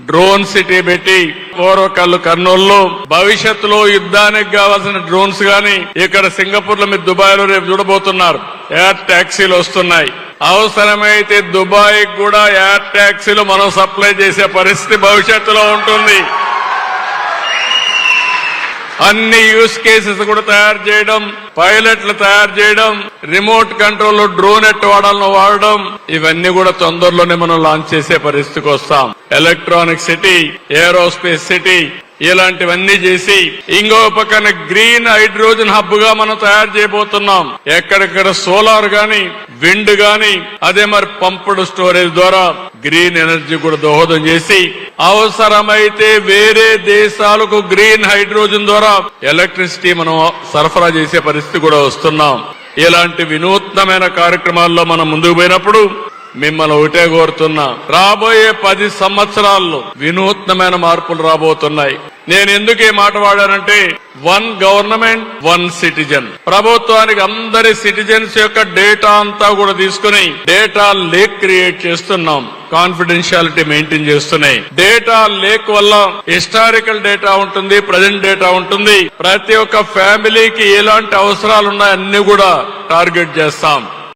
Drone city పెట్టి పూర్వకల్లు కర్నూలులో భవిష్యత్తులో యుద్ధానికి కావాల్సిన డ్రోన్స్ గాని ఇక్కడ సింగపూర్ లో మీరు దుబాయ్ లో రేపు చూడబోతున్నారు. ఎయిర్ టాక్సీలు వస్తున్నాయి. అవసరమైతే దుబాయ్ కూడా ఎయిర్ టాక్సీలు మనం సప్లై చేసే పరిస్థితి భవిష్యత్తులో ఉంటుంది. అన్ని యూస్ కేసెస్ కూడా తయారు చేయడం, పైలట్లు తయారు చేయడం, రిమోట్ కంట్రోల్ డ్రోన్ ఎట్టు వాడాలను వాడడం, ఇవన్నీ కూడా తొందరలోనే మనం లాంచ్ చేసే పరిస్థితికి వస్తాం. ఎలక్ట్రానిక్ సిటీ, ఏరోస్పేస్ సిటీ ఇలాంటివన్నీ చేసి ఇంకో పక్కన గ్రీన్ హైడ్రోజన్ హబ్ గా మనం తయారు చేయబోతున్నాం. ఎక్కడెక్కడ సోలార్ గాని, విండ్ గాని, అదే మరి పంప్డ్ స్టోరేజ్ ద్వారా గ్రీన్ ఎనర్జీ కూడా దోహదం చేసి అవసరమైతే వేరే దేశాలకు గ్రీన్ హైడ్రోజన్ ద్వారా ఎలక్ట్రిసిటీ మనం సరఫరా చేసే పరిస్థితి కూడా వస్తున్నాం. ఇలాంటి వినూత్నమైన కార్యక్రమాల్లో మనం ముందుకు పోయినప్పుడు మిమ్మల్ని ఒకటే కోరుతున్నా, రాబోయే 10 సంవత్సరాల్లో వినూత్నమైన మార్పులు రాబోతున్నాయి. నేను ఎందుకు ఈ మాట వాడానంటే 1 గవర్నమెంట్ 1 సిటిజన్. ప్రభుత్వానికి అందరి సిటిజన్స్ యొక్క డేటా అంతా కూడా తీసుకుని డేటా లేక్ క్రియేట్ చేస్తున్నాం. కాన్ఫిడెన్షియాలిటీ మెయింటైన్ చేస్తున్నాయి. డేటా లేక్ వల్ల హిస్టారికల్ డేటా ఉంటుంది, ప్రజెంట్ డేటా ఉంటుంది. ప్రతి ఒక్క ఫ్యామిలీకి ఎలాంటి అవసరాలు ఉన్నాయో అన్ని కూడా టార్గెట్ చేస్తాం.